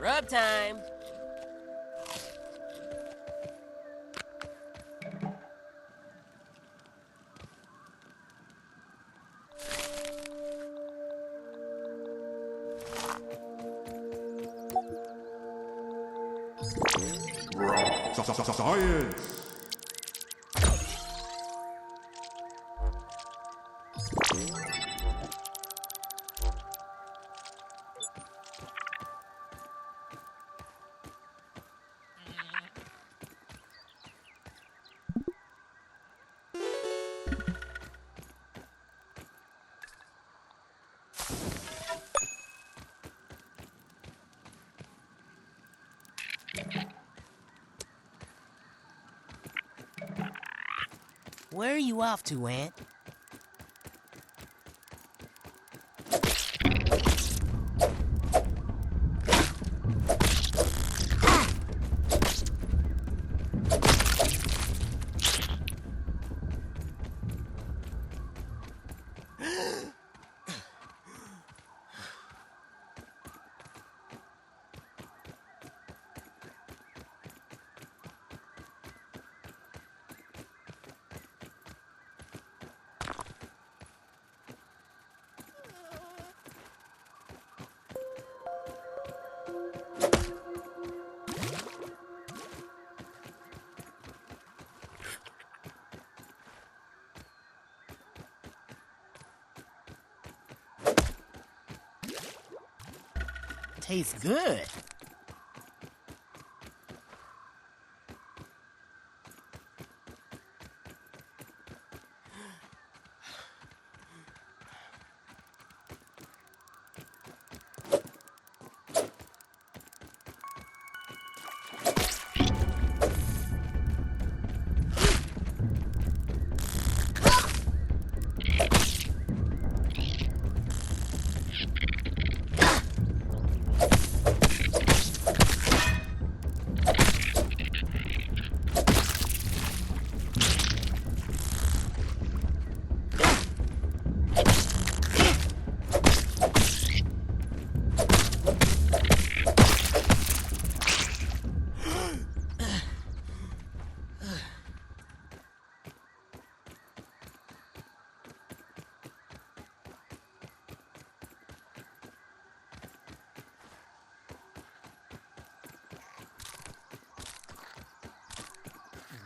Rub time. Science! Where are you off to, Ant? Tastes good.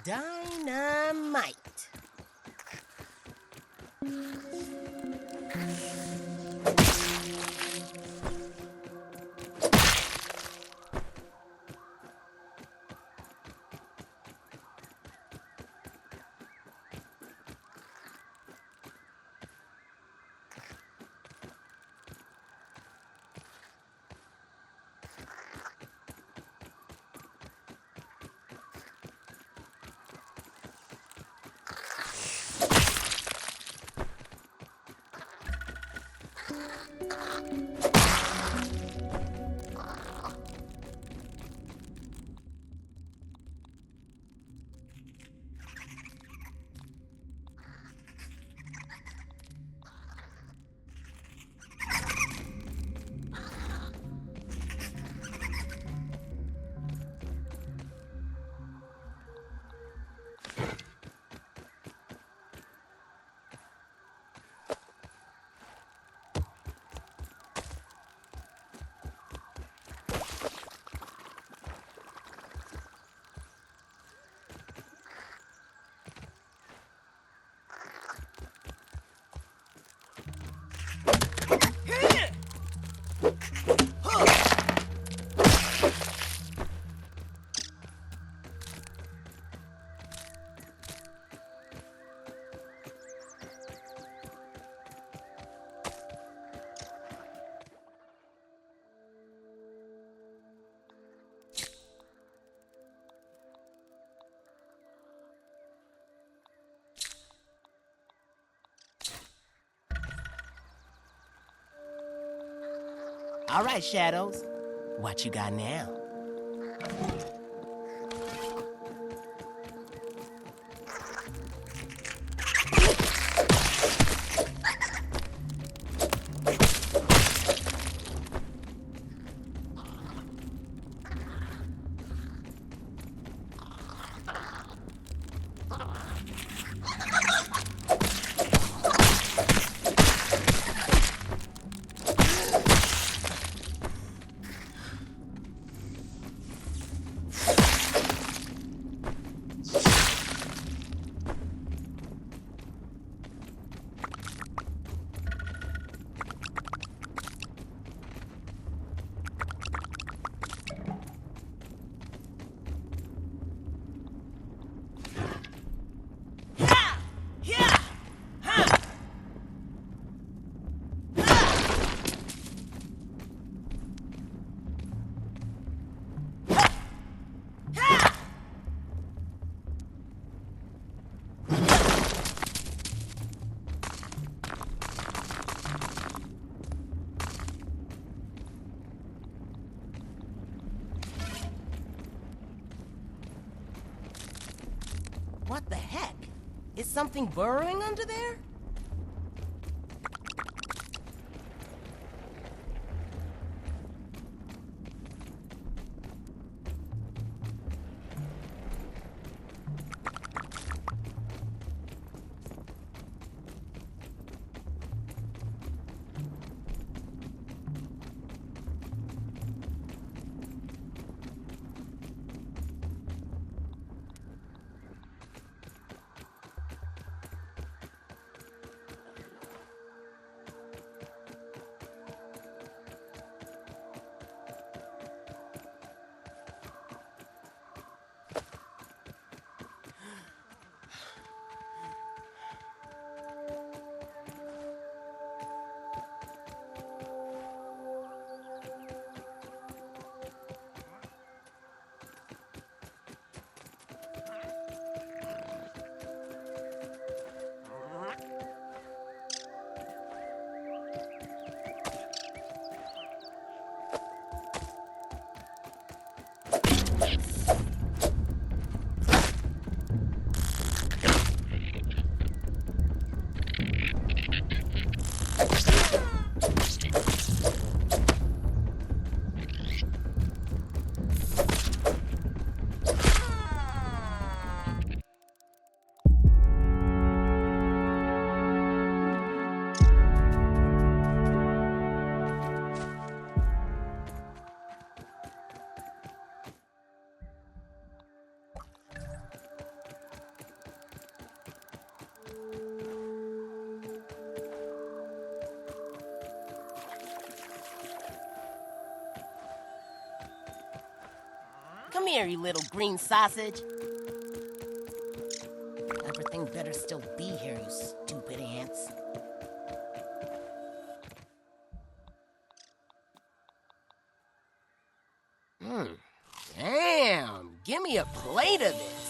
Dynamite. All right, Shadows. What you got now? Is something burrowing under there? Come here, you little green sausage. Everything better still be here, you stupid ants. Damn, give me a plate of this.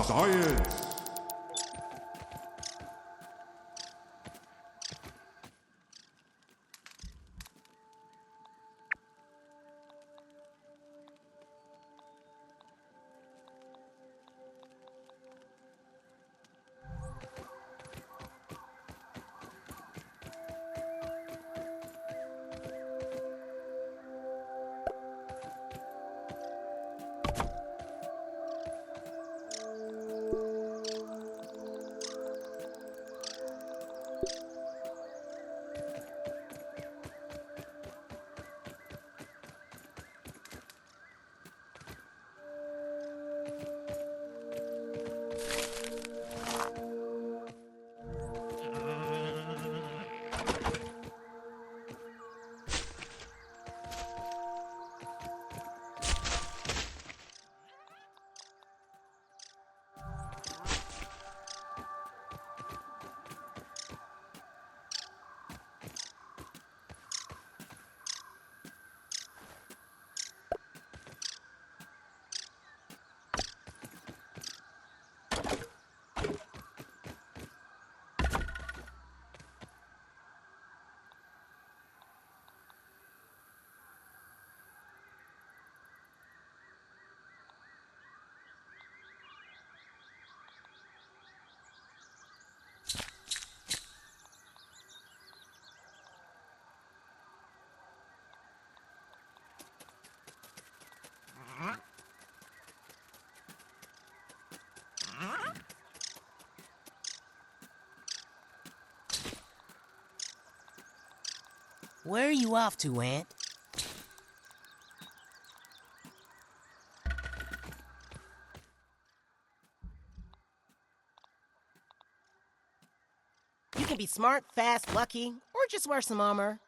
Science! Where are you off to, Ant? You can be smart, fast, lucky, or just wear some armor.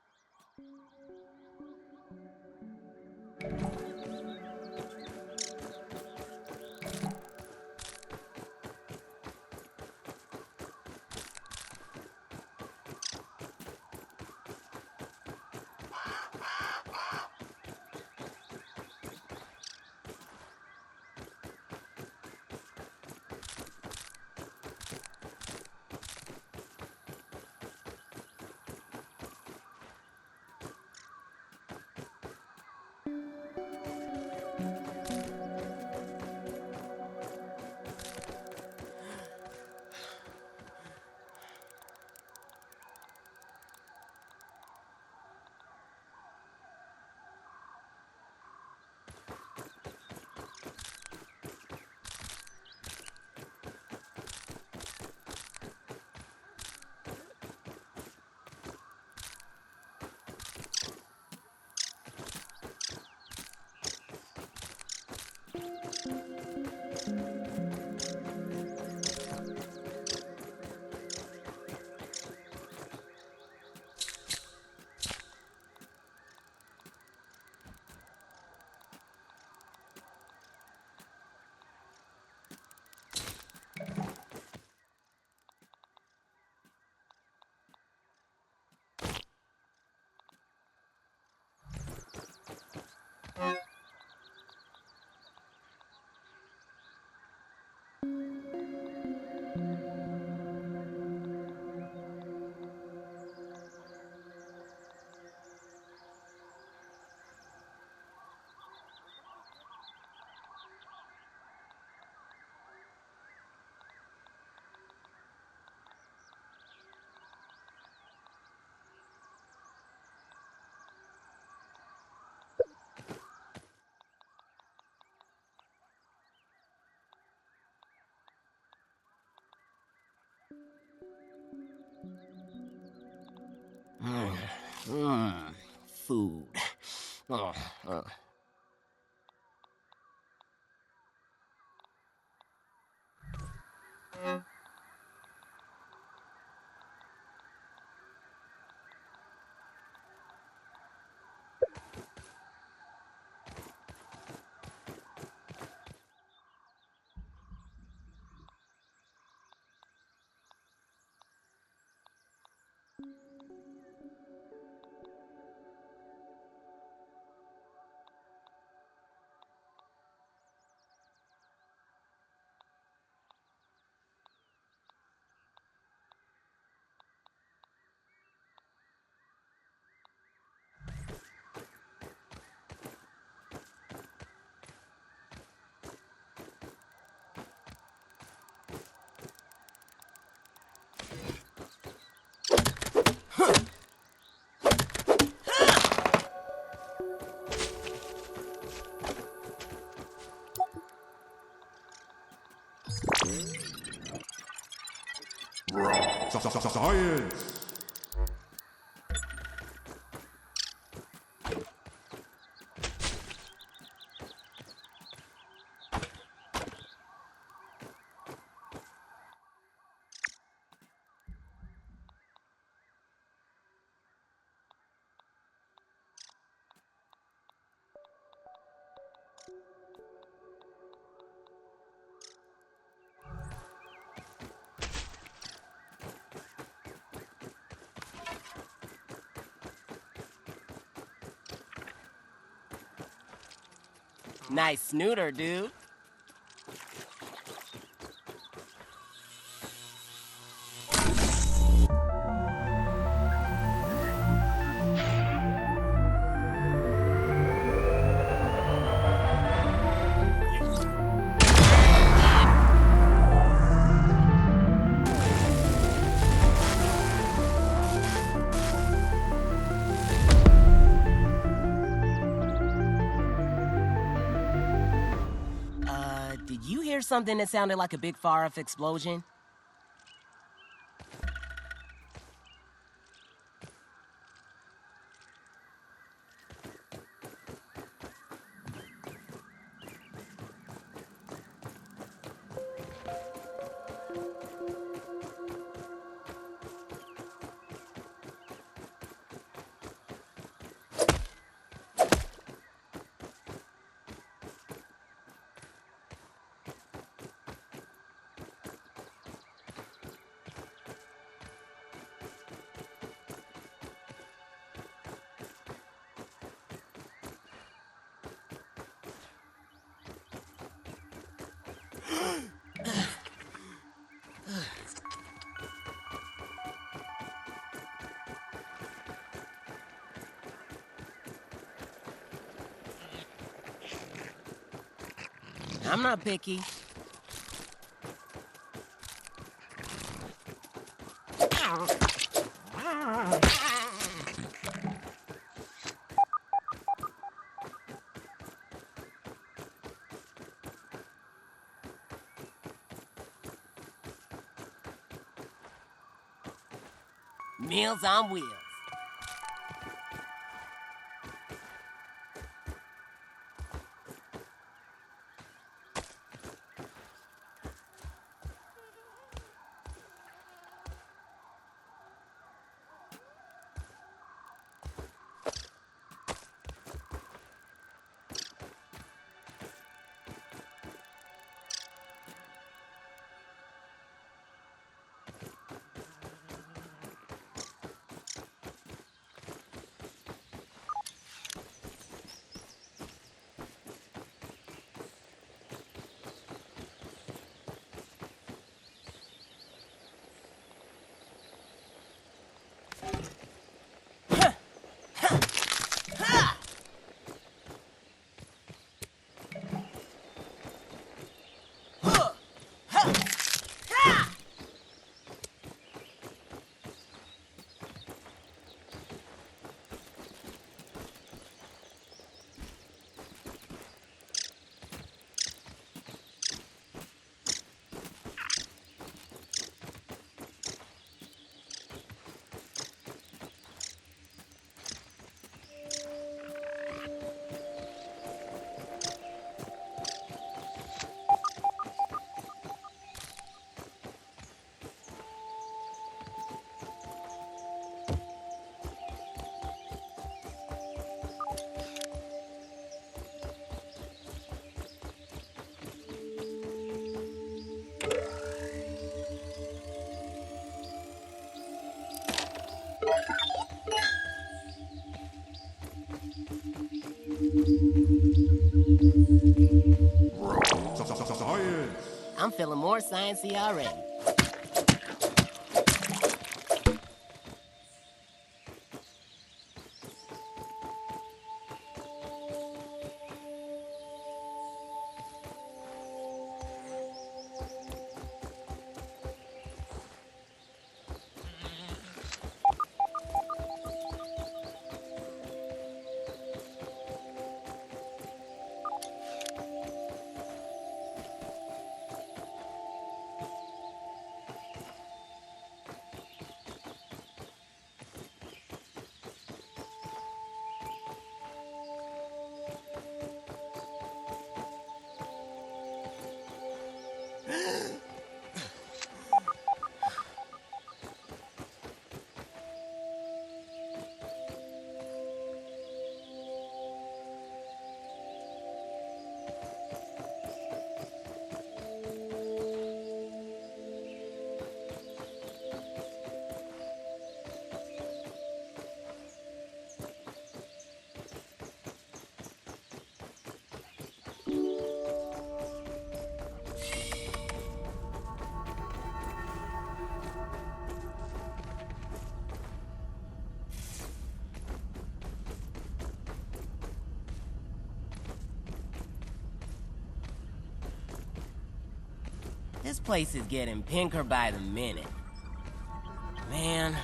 food. Oh, uh. Science! Nice snooter, dude. Did you hear something that sounded like a big far-off explosion? I'm not picky. Meals on wheels. I'm feeling more sciencey already. This place is getting pinker by the minute. Man.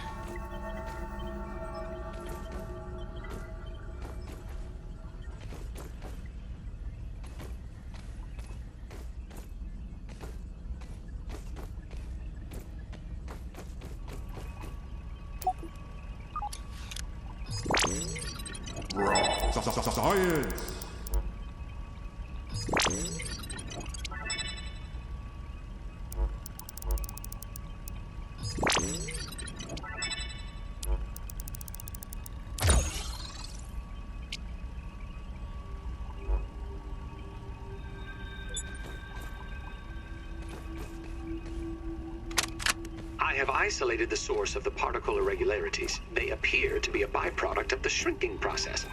Science! I have isolated the source of the particle irregularities. They appear to be a byproduct of the shrinking process.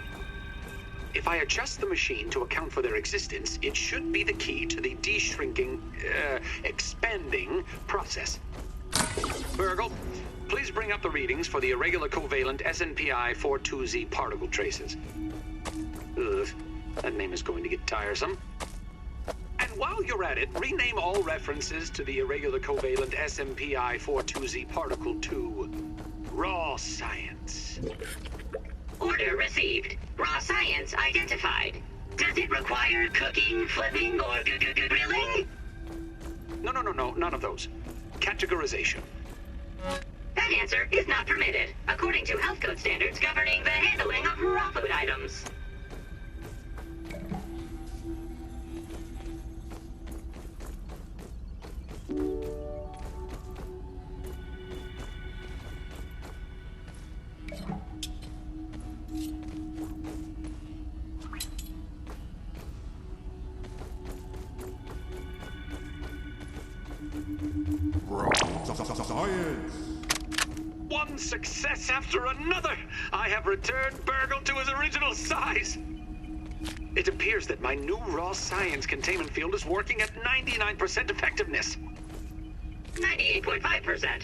If I adjust the machine to account for their existence, it should be the key to the expanding process. Burgle, please bring up the readings for the irregular covalent SNPI 42Z particle traces. Ugh, that name is going to get tiresome. And while you're at it, rename all references to the irregular covalent SMPI 42Z particle to raw science. Order received. Raw science identified. Does it require cooking, flipping, or grilling? No, none of those. Categorization. That answer is not permitted, according to health code standards governing the handling of raw food items. Science! One success after another! I have returned Burgle to his original size! It appears that my new raw science containment field is working at 99% effectiveness. 98.5%.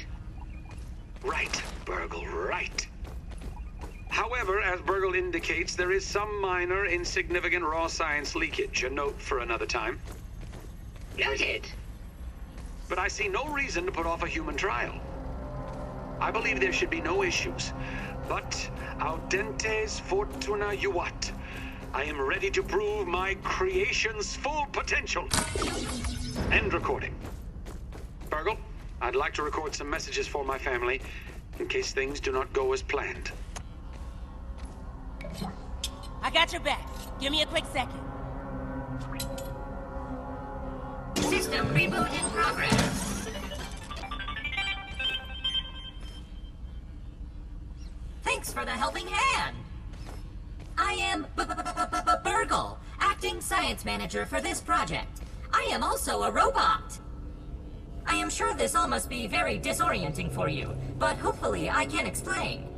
Right, Burgle, right. However, as Burgle indicates, there is some minor, insignificant raw science leakage. A note for another time. Noted. But I see no reason to put off a human trial. I believe there should be no issues. But audentes fortuna juvat. I am ready to prove my creation's full potential. End recording. Burgle, I'd like to record some messages for my family in case things do not go as planned. I got your back. Give me a quick second. System reboot in progress. Thanks for the helping hand. I am Burgle, acting science manager for this project. I am also a robot. I am sure this all must be very disorienting for you, but hopefully I can explain.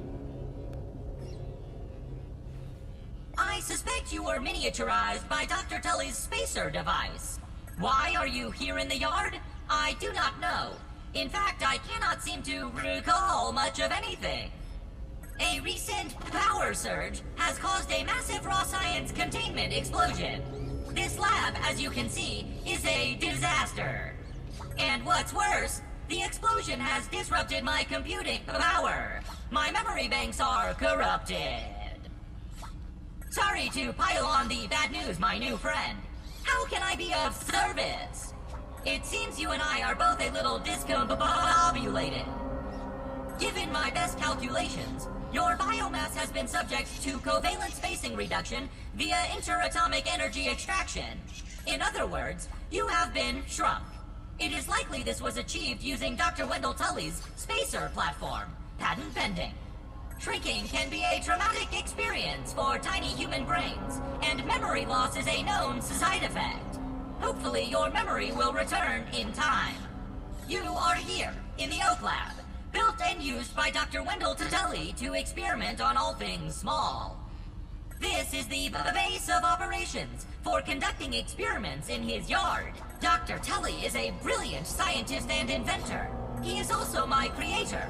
I suspect you were miniaturized by Dr. Tully's spacer device. Why are you here in the yard? I do not know. In fact, I cannot seem to recall much of anything. A recent power surge has caused a massive raw science containment explosion. This lab, as you can see, is a disaster. And what's worse, the explosion has disrupted my computing power. My memory banks are corrupted. Sorry to pile on the bad news, my new friend. How can I be of service? It seems you and I are both a little discombobulated. Given my best calculations, your biomass has been subject to covalent spacing reduction via interatomic energy extraction. In other words, you have been shrunk. It is likely this was achieved using Dr. Wendell Tully's spacer platform, patent pending. Shrinking can be a traumatic experience for tiny human brains, and memory loss is a known side effect. Hopefully your memory will return in time. You are here, in the Oak Lab, built and used by Dr. Wendell Tully to experiment on all things small. This is the base of operations for conducting experiments in his yard. Dr. Tully is a brilliant scientist and inventor. He is also my creator.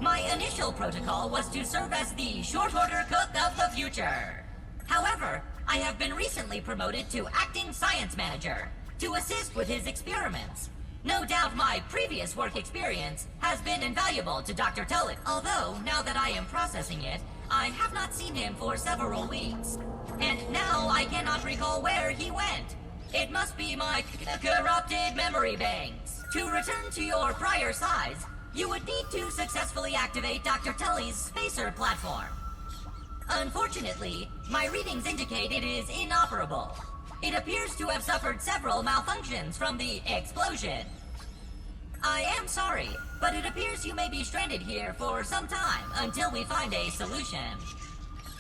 My initial protocol was to serve as the short-order cook of the future. However, I have been recently promoted to acting science manager to assist with his experiments. No doubt my previous work experience has been invaluable to Dr. Tully, although now that I am processing it, I have not seen him for several weeks. And now I cannot recall where he went. It must be my corrupted memory banks. To return to your prior size, you would need to successfully activate Dr. Tully's spacer platform. Unfortunately, my readings indicate it is inoperable. It appears to have suffered several malfunctions from the explosion. I am sorry, but it appears you may be stranded here for some time until we find a solution.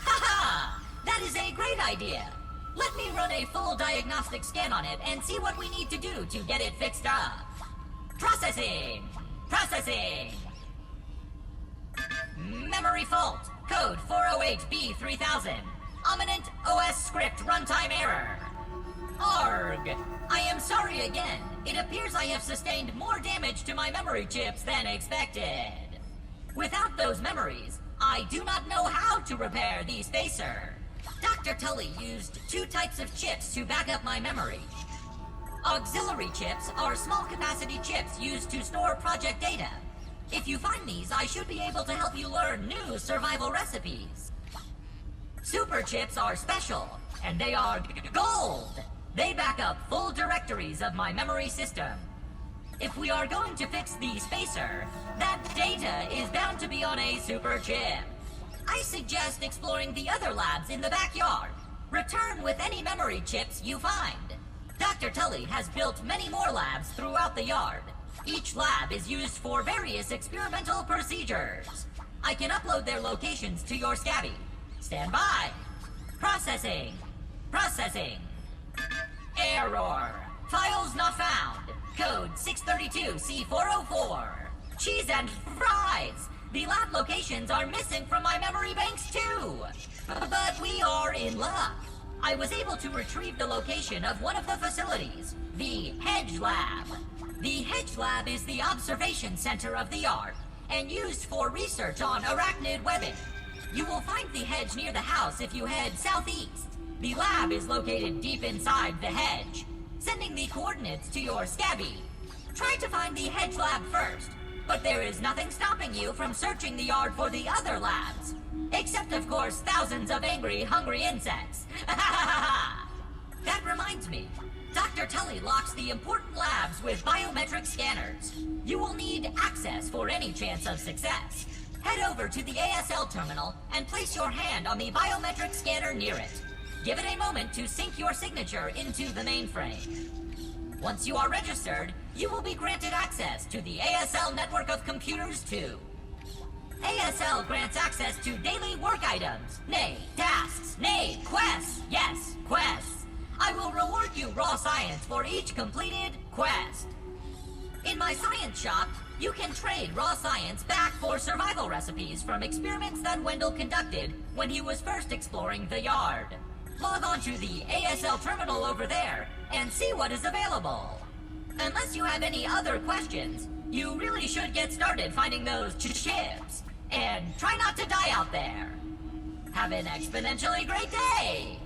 Haha! That is a great idea! Let me run a full diagnostic scan on it and see what we need to do to get it fixed up. Processing! Processing! Memory fault. Code 408B3000. Ominent OS script runtime error. Arg! I am sorry again. It appears I have sustained more damage to my memory chips than expected. Without those memories, I do not know how to repair the spacer. Dr. Tully used two types of chips to back up my memory. Auxiliary chips are small capacity chips used to store project data. If you find these, I should be able to help you learn new survival recipes. Super chips are special, and they are gold. They back up full directories of my memory system. If we are going to fix the spacer, that data is bound to be on a super chip. I suggest exploring the other labs in the backyard. Return with any memory chips you find. Dr. Tully has built many more labs throughout the yard. Each lab is used for various experimental procedures. I can upload their locations to your Scabby. Stand by. Processing. Processing. Error. Files not found. Code 632C404. Cheese and fries. The lab locations are missing from my memory banks too. But we are in luck. I was able to retrieve the location of one of the facilities, the Hedge Lab. The Hedge Lab is the observation center of the yard and used for research on arachnid webbing. You will find the hedge near the house if you head southeast. The lab is located deep inside the hedge. Sending the coordinates to your Scabby. Try to find the Hedge Lab first, but there is nothing stopping you from searching the yard for the other labs. Except, of course, thousands of angry, hungry insects. That reminds me. Dr. Tully locks the important labs with biometric scanners. You will need access for any chance of success. Head over to the ASL terminal and place your hand on the biometric scanner near it. Give it a moment to sync your signature into the mainframe. Once you are registered, you will be granted access to the ASL network of computers too. ASL grants access to daily work items, nay, tasks, nay, quests, yes, quests. I will reward you raw science for each completed quest. In my science shop, you can trade raw science back for survival recipes from experiments that Wendell conducted when he was first exploring the yard. log on to the ASL terminal over there and see what is available. Unless you have any other questions, you really should get started finding those chips. And try not to die out there. Have an exponentially great day!